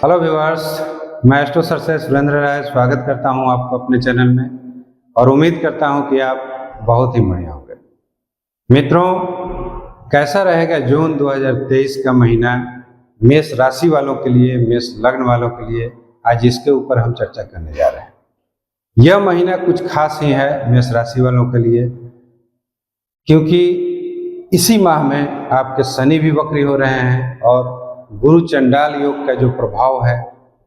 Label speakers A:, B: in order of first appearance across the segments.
A: Hello viewers, मैं astro sir से सुरेंद्र राय स्वागत करता हूं आपको अपने चैनल में और उम्मीद करता हूं कि आप बहुत ही बढ़िया होंगे। मित्रों, कैसा रहेगा जून 2023 का महीना मेष राशि वालों के लिए, मेष लग्न वालों के लिए? आज इसके ऊपर हम चर्चा करने जा रहे हैं। यह महीना कुछ खास ही है मेष राशि वालों के लिए, क्योंकि इसी माह में आपके शनि भी वक्री हो रहे हैं और गुरु चंडाल योग का जो प्रभाव है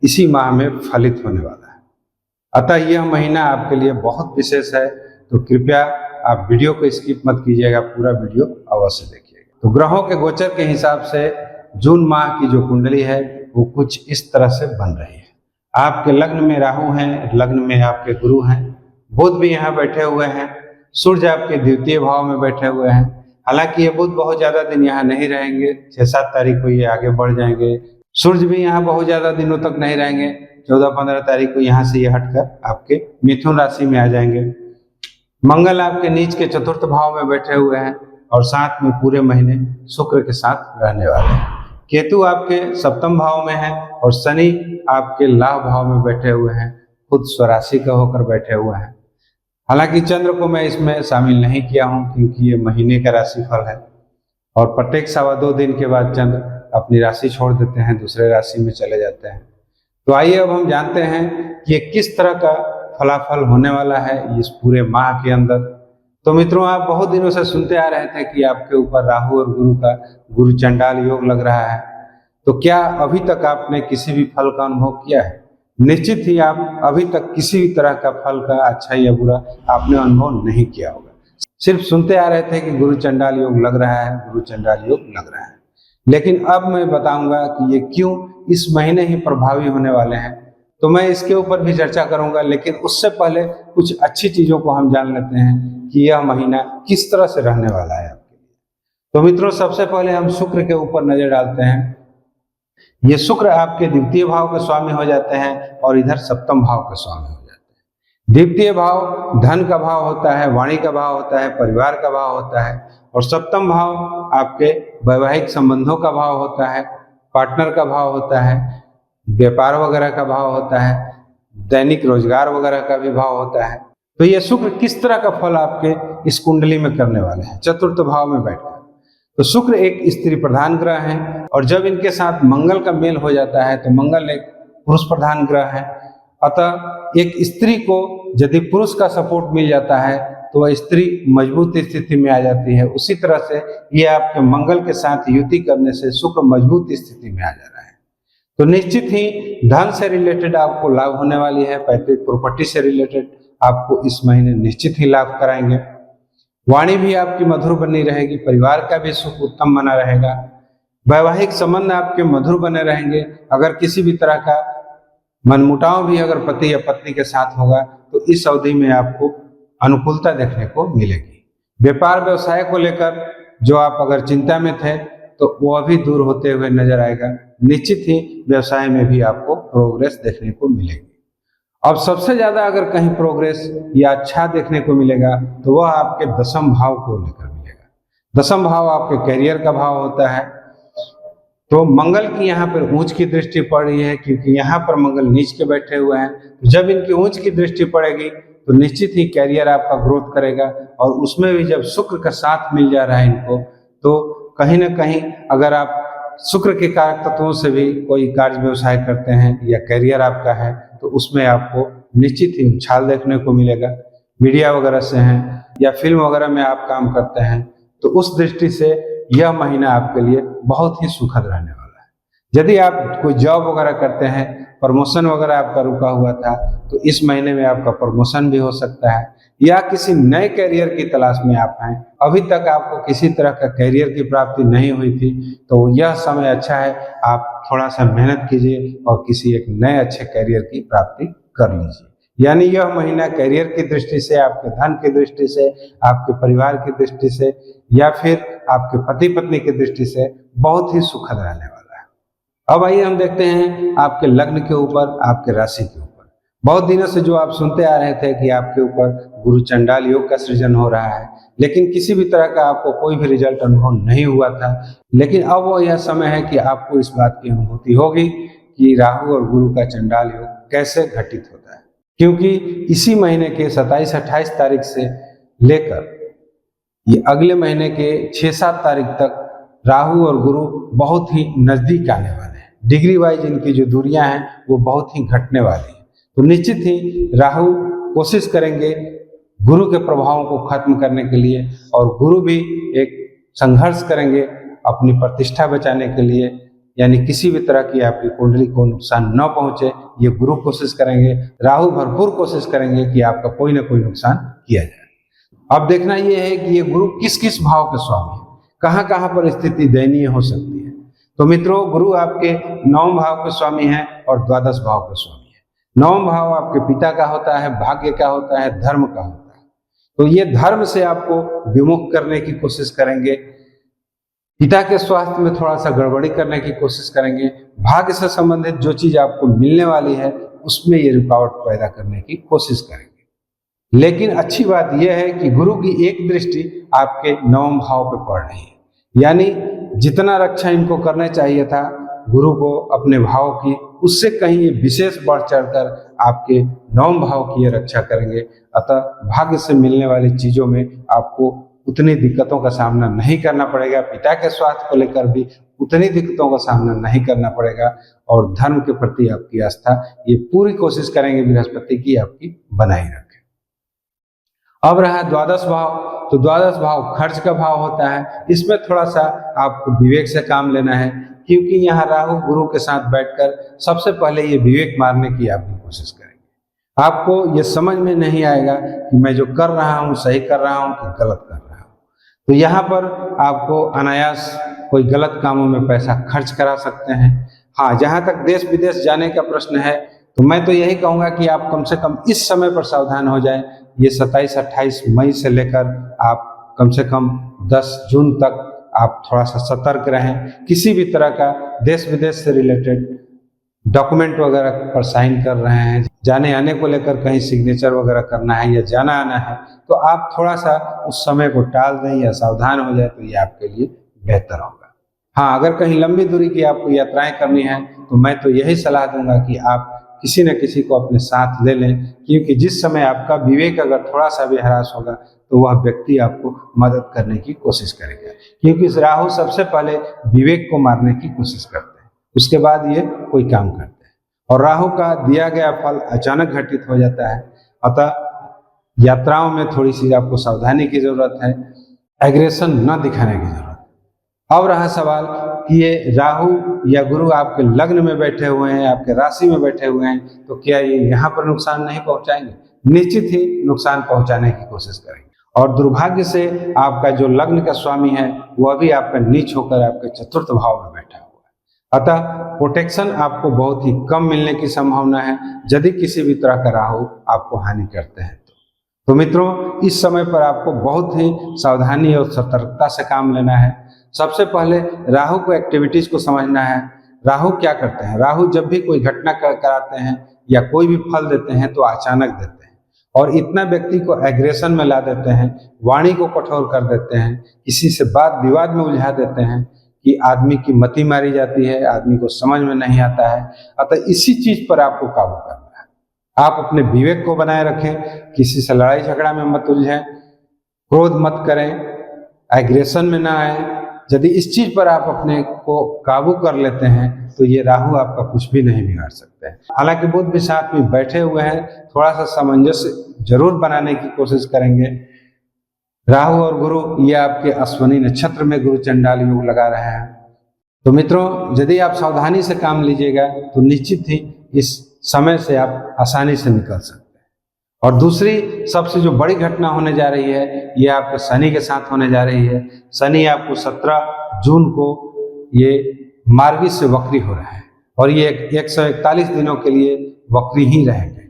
A: इसी माह में फलित होने वाला है। अतः यह महीना आपके लिए बहुत विशेष है, तो कृपया आप वीडियो को स्किप मत कीजिएगा, पूरा वीडियो अवश्य देखिएगा। तो ग्रहों के गोचर के हिसाब से जून माह की जो कुंडली है वो कुछ इस तरह से बन रही है। आपके लग्न में राहु हैं, लग्न में आपके गुरु हैं, बुध भी यहाँ बैठे हुए हैं, सूर्य आपके द्वितीय भाव में बैठे हुए हैं। हालांकि ये बुध बहुत ज्यादा दिन यहाँ नहीं रहेंगे, 6-7 तारीख को ये आगे बढ़ जाएंगे। सूर्य भी यहाँ बहुत ज्यादा दिनों तक नहीं रहेंगे, 14-15 तारीख को यहाँ से ये हटकर आपके मिथुन राशि में आ जाएंगे। मंगल आपके नीच के चतुर्थ भाव में बैठे हुए हैं और साथ में पूरे महीने शुक्र के साथ रहने वाले हैं। केतु आपके सप्तम भाव में है और शनि आपके लाभ भाव में बैठे हुए हैं, खुद स्वराशि का होकर बैठे हुए हैं। हालांकि चंद्र को मैं इसमें शामिल नहीं किया हूं, क्योंकि ये महीने का राशिफल है और प्रत्येक 2.25 दिन के बाद चंद्र अपनी राशि छोड़ देते हैं, दूसरे राशि में चले जाते हैं। तो आइए अब हम जानते हैं कि ये किस तरह का फलाफल होने वाला है इस पूरे माह के अंदर। तो मित्रों, आप बहुत दिनों से सुनते आ रहे थे कि आपके ऊपर राहु और गुरु का गुरु चंडाल योग लग रहा है। तो क्या अभी तक आपने किसी भी फल का अनुभव किया है? निश्चित ही आप अभी तक किसी भी तरह का फल का, अच्छा या बुरा, आपने अनुभव नहीं किया होगा। सिर्फ सुनते आ रहे थे कि गुरु चंडाल योग लग रहा है, गुरु चंडाल योग लग रहा है। लेकिन अब मैं बताऊंगा कि ये क्यों इस महीने ही प्रभावी होने वाले हैं। तो मैं इसके ऊपर भी चर्चा करूंगा, लेकिन उससे पहले कुछ अच्छी चीजों को हम जान लेते हैं कि यह महीना किस तरह से रहने वाला है आपके लिए। तो मित्रों, सबसे पहले हम शुक्र के ऊपर नजर डालते हैं। ये शुक्र आपके द्वितीय भाव के स्वामी हो जाते हैं और इधर सप्तम भाव के स्वामी हो जाते हैं। द्वितीय भाव धन का भाव होता है, वाणी का भाव होता है, परिवार का भाव होता है, और सप्तम भाव आपके वैवाहिक संबंधों का भाव होता है, पार्टनर का भाव होता है, व्यापार वगैरह का भाव होता है, दैनिक रोजगार वगैरह का भी भाव होता है। तो ये शुक्र किस तरह का फल आपके इस कुंडली में करने वाले हैं चतुर्थ भाव में बैठकर। तो शुक्र एक स्त्री प्रधान ग्रह है और जब इनके साथ मंगल का मेल हो जाता है तो मंगल एक पुरुष प्रधान ग्रह है। अतः एक स्त्री को यदि पुरुष का सपोर्ट मिल जाता है तो वह स्त्री मजबूत स्थिति में आ जाती है। उसी तरह से ये आपके मंगल के साथ युति करने से शुक्र मजबूत स्थिति में आ जा रहा है। तो निश्चित ही धन से रिलेटेड आपको लाभ होने वाली है, पैतृक प्रॉपर्टी से रिलेटेड आपको इस महीने निश्चित ही लाभ कराएंगे। वाणी भी आपकी मधुर बनी रहेगी, परिवार का भी सुख उत्तम बना रहेगा, वैवाहिक संबंध आपके मधुर बने रहेंगे। अगर किसी भी तरह का मनमुटाव भी अगर पति या पत्नी के साथ होगा तो इस अवधि में आपको अनुकूलता देखने को मिलेगी। व्यापार व्यवसाय को लेकर जो आप अगर चिंता में थे तो वह भी दूर होते हुए नजर आएगा। निश्चित ही व्यवसाय में भी आपको प्रोग्रेस देखने को मिलेगी। अब सबसे ज्यादा अगर कहीं प्रोग्रेस या अच्छा देखने को मिलेगा तो वह आपके दशम भाव को लेकर मिलेगा। दशम भाव आपके करियर का भाव होता है। तो मंगल की यहाँ पर उच्च की दृष्टि पड़ रही है, क्योंकि यहाँ पर मंगल नीच के बैठे हुए हैं। तो जब इनकी उच्च की दृष्टि पड़ेगी तो निश्चित ही कैरियर आपका ग्रोथ करेगा, और उसमें भी जब शुक्र का साथ मिल जा रहा है इनको, तो कहीं ना कहीं अगर आप शुक्र के कारक तत्वों से भी कोई कार्य व्यवसाय करते हैं या कैरियर आपका है तो उसमें आपको निश्चित ही उछाल देखने को मिलेगा। मीडिया वगैरह से हैं या फिल्म वगैरह में आप काम करते हैं तो उस दृष्टि से यह महीना आपके लिए बहुत ही सुखद रहने वाला है। यदि आप कोई जॉब वगैरह करते हैं, प्रमोशन वगैरह आपका रुका हुआ था, तो इस महीने में आपका प्रमोशन भी हो सकता है। या किसी नए कैरियर की तलाश में आप हैं, अभी तक आपको किसी तरह का कैरियर की प्राप्ति नहीं हुई थी, तो यह समय अच्छा है, आप थोड़ा सा मेहनत कीजिए और किसी एक नए अच्छे कैरियर की प्राप्ति कर लीजिए। यानी यह महीना कैरियर की दृष्टि से, आपके धन की दृष्टि से, आपके परिवार की दृष्टि से या फिर आपके पति पत्नी की दृष्टि से बहुत ही सुखद रहने वाला है। अब आइए हम देखते हैं आपके लग्न के ऊपर, आपके राशि के ऊपर। बहुत दिनों से जो आप सुनते आ रहे थे कि आपके ऊपर गुरु चंडाल योग का सृजन हो रहा है, लेकिन किसी भी तरह का आपको कोई भी रिजल्ट अनुभव नहीं हुआ था। लेकिन अब वो यह समय है कि आपको इस बात की अनुभूति होगी कि राहु और गुरु का चंडाल योग कैसे घटित होता है, क्योंकि इसी महीने के 27-28 तारीख से लेकर ये अगले महीने के 6-7 तारीख तक राहु और गुरु बहुत ही नजदीक आने वाले हैं। डिग्री वाइज इनकी जो दूरियां हैं वो बहुत ही घटने वाली हैं। तो निश्चित ही राहु कोशिश करेंगे गुरु के प्रभावों को खत्म करने के लिए, और गुरु भी एक संघर्ष करेंगे अपनी प्रतिष्ठा बचाने के लिए, यानी किसी भी तरह की आपकी कुंडली को नुकसान न पहुंचे, ये गुरु कोशिश करेंगे। राहु भरपूर कोशिश करेंगे कि आपका कोई ना कोई नुकसान किया जाए। अब देखना ये है कि ये गुरु किस किस भाव के स्वामी है, कहाँ कहाँ पर स्थिति दयनीय हो सकती है। तो मित्रों, गुरु आपके 9वें भाव के स्वामी हैं और 12 भाव के स्वामी हैं। 9वां भाव आपके पिता का होता है, भाग्य का होता है, धर्म का होता है। तो ये धर्म से आपको विमुख करने की कोशिश करेंगे, पिता के स्वास्थ्य में थोड़ा सा गड़बड़ी करने की कोशिश करेंगे, भाग्य से संबंधित जो चीज आपको मिलने वाली है उसमें ये रुकावट पैदा करने की कोशिश करेंगे। लेकिन अच्छी बात यह है कि गुरु की एक दृष्टि आपके 9वें भाव पे पड़ रही है, यानी जितना रक्षा इनको करना चाहिए था गुरु को अपने भाव की, उससे कहीं ये विशेष बढ़ चढ़कर आपके 9वें भाव की ये रक्षा करेंगे। अतः भाग्य से मिलने वाली चीजों में आपको उतनी दिक्कतों का सामना नहीं करना पड़ेगा, पिता के स्वास्थ्य को लेकर भी उतनी दिक्कतों का सामना नहीं करना पड़ेगा, और धर्म के प्रति आपकी आस्था ये पूरी कोशिश करेंगे बृहस्पति की आपकी बनाई रखें। अब रहा 12 भाव, तो 12 भाव खर्च का भाव होता है। इसमें थोड़ा सा आपको विवेक से काम लेना है, क्योंकि यहाँ राहु गुरु के साथ बैठकर सबसे पहले ये विवेक मारने की आपकी कोशिश करेंगे। आपको ये समझ में नहीं आएगा कि मैं जो कर रहा हूँ सही कर रहा हूँ कि गलत कर रहा हूँ। तो यहाँ पर आपको अनायास कोई गलत कामों में पैसा खर्च करा सकते हैं। हाँ, जहाँ तक देश विदेश जाने का प्रश्न है, तो मैं तो यही कहूँगा कि आप कम से कम इस समय पर सावधान हो जाएं। ये 27-28 मई से लेकर आप कम से कम 10 जून तक आप थोड़ा सा सतर्क रहें। किसी भी तरह का देश विदेश से रिलेटेड डॉक्यूमेंट वगैरह पर साइन कर रहे हैं, जाने आने को लेकर कहीं सिग्नेचर वगैरह करना है या जाना आना है, तो आप थोड़ा सा उस समय को टाल दें या सावधान हो जाए, तो ये आपके लिए बेहतर होगा। हाँ, अगर कहीं लंबी दूरी की आपको यात्राएं करनी है, तो मैं तो यही सलाह दूंगा कि आप किसी न किसी को अपने साथ ले लें, क्योंकि जिस समय आपका विवेक अगर थोड़ा सा भी हरास होगा तो वह व्यक्ति आपको मदद करने की कोशिश करेगा, क्योंकि इस राहु सबसे पहले विवेक को मारने की कोशिश करते हैं, उसके बाद ये कोई काम करते हैं। और राहु का दिया गया फल अचानक घटित हो जाता है। अतः यात्राओं में थोड़ी सी आपको सावधानी की जरूरत है, एग्रेशन न दिखाने की जरूरत है। अब रहा सवाल कि ये राहु या गुरु आपके लग्न में बैठे हुए हैं, आपके राशि में बैठे हुए हैं, तो क्या ये यहाँ पर नुकसान नहीं पहुंचाएंगे? निश्चित ही नुकसान पहुंचाने की कोशिश करेंगे। और दुर्भाग्य से आपका जो लग्न का स्वामी है वह भी आपका नीच होकर आपके 4th भाव में बैठा हुआ है। अतः प्रोटेक्शन आपको बहुत ही कम मिलने की संभावना है, यदि किसी भी तरह का राहु आपको हानि करते हैं तो मित्रों, इस समय पर आपको बहुत ही सावधानी और सतर्कता से काम लेना है। सबसे पहले राहु को एक्टिविटीज को समझना है। राहु क्या करते हैं? राहु जब भी कोई घटना कराते हैं या कोई भी फल देते हैं तो अचानक देते हैं, और इतना व्यक्ति को एग्रेशन में ला देते हैं, वाणी को कठोर कर देते हैं, किसी से बात विवाद में उलझा देते हैं कि आदमी की मति मारी जाती है, आदमी को समझ में नहीं आता है। अतः इसी चीज पर आपको काबू करना है। आप अपने विवेक को बनाए रखें, किसी से लड़ाई झगड़ा में मत उलझें, क्रोध मत करें, एग्रेशन में ना आए। यदि इस चीज पर आप अपने को काबू कर लेते हैं तो ये राहु आपका कुछ भी नहीं बिगाड़ सकते हैं। हालांकि बुध भी साथ में बैठे हुए हैं, थोड़ा सा सामंजस्य जरूर बनाने की कोशिश करेंगे। राहु और गुरु ये आपके अश्विनी नक्षत्र में गुरु चंडाल योग लगा रहे हैं। तो मित्रों, यदि आप सावधानी से काम लीजिएगा तो निश्चित ही इस समय से आप आसानी से निकल सकते हैं। और दूसरी सबसे जो बड़ी घटना होने जा रही है, ये आपके शनि के साथ होने जा रही है। शनि आपको 17 जून को ये मार्गी से वक्री हो रहा है, और ये 141 दिनों के लिए वक्री ही रहेंगे।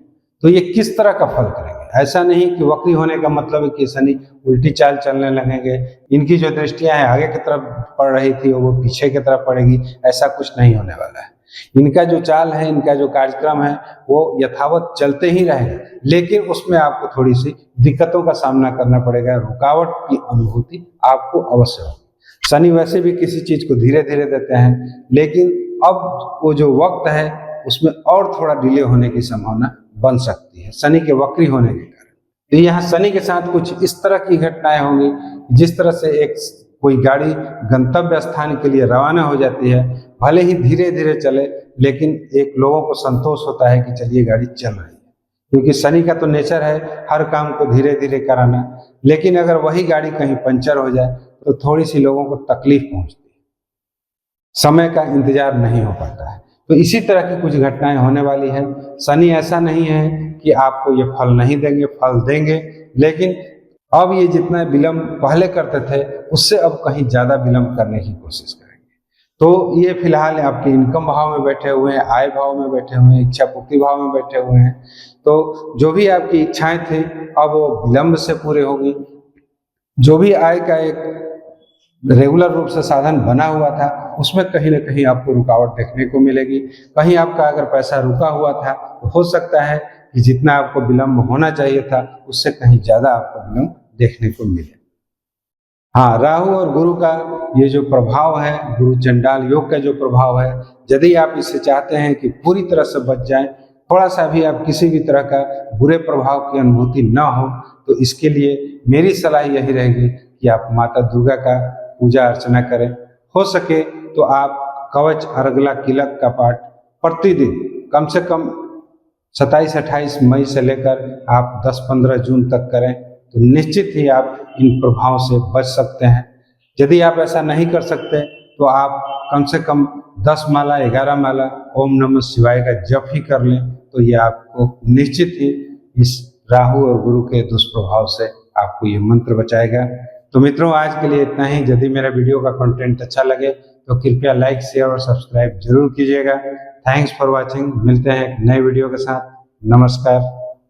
A: तो ये किस तरह का फल करेंगे? ऐसा नहीं कि वक्री होने का मतलब है कि शनि उल्टी चाल चलने लगेंगे, इनकी जो दृष्टियां हैं आगे की तरफ पड़ रही थी वो पीछे की तरफ पड़ेगी, ऐसा कुछ नहीं होने वाला है। इनका जो चाल है, इनका जो कार्यक्रम है वो यथावत चलते ही रहेगा, लेकिन उसमें आपको थोड़ी सी दिक्कतों का सामना करना पड़ेगा, रुकावट की अनुभूति आपको अवश्य होगी। शनि वैसे भी किसी चीज को धीरे धीरे देते हैं, लेकिन अब वो जो वक्त है उसमें और थोड़ा डिले होने की संभावना बन सकती है शनि के वक्री होने के कारण। तो यहाँ शनि के साथ कुछ इस तरह की घटनाएं होंगी, जिस तरह से एक कोई गाड़ी गंतव्य स्थान के लिए रवाना हो जाती है, भले ही धीरे धीरे चले लेकिन एक लोगों को संतोष होता है कि चलिए गाड़ी चल रही है, क्योंकि शनि का तो नेचर है हर काम को धीरे धीरे कराना। लेकिन अगर वही गाड़ी कहीं पंचर हो जाए तो थोड़ी सी लोगों को तकलीफ पहुंचती है, समय का इंतजार नहीं हो पाता है। तो इसी तरह की कुछ घटनाएं होने वाली है। शनि ऐसा नहीं है कि आपको ये फल नहीं देंगे, फल देंगे, लेकिन अब ये जितना विलंब पहले करते थे उससे अब कहीं ज्यादा विलंब करने की कोशिश करेंगे। तो ये फिलहाल आपके इनकम भाव में बैठे हुए हैं, आय भाव में बैठे हुए हैं, इच्छा पूर्ति भाव में बैठे हुए हैं। तो जो भी आपकी इच्छाएं थी अब वो विलंब से पूरे होगी। जो भी आय का एक रेगुलर रूप से साधन बना हुआ था उसमें कहीं ना कहीं आपको रुकावट देखने को मिलेगी। कहीं आपका अगर पैसा रुका हुआ था तो हो सकता है कि जितना आपको विलंब होना चाहिए था उससे कहीं ज्यादा आपको विलंब देखने को मिले। हाँ, राहु और गुरु का ये जो प्रभाव है, गुरु चंडाल योग का जो प्रभाव है, यदि आप इसे चाहते हैं कि पूरी तरह से बच जाएं, थोड़ा सा भी आप किसी भी तरह का बुरे प्रभाव की अनुभूति न हो, तो इसके लिए मेरी सलाह यही रहेगी कि आप माता दुर्गा का पूजा अर्चना करें। हो सके तो आप कवच अर्गला किलक का पाठ प्रतिदिन कम से कम 27-28 मई से लेकर आप 10-15 जून तक करें, तो निश्चित ही आप इन प्रभावों से बच सकते हैं। यदि आप ऐसा नहीं कर सकते तो आप कम से कम 10 माला 11 माला ओम नमः शिवाय का जप ही कर लें, तो ये आपको निश्चित ही इस राहु और गुरु के दुष्प्रभाव से आपको ये मंत्र बचाएगा। तो मित्रों, आज के लिए इतना ही। यदि मेरा वीडियो का कंटेंट अच्छा लगे तो कृपया लाइक, शेयर और सब्सक्राइब जरूर कीजिएगा। Thanks for watching. मिलते हैं एक नए वीडियो के साथ। नमस्कार।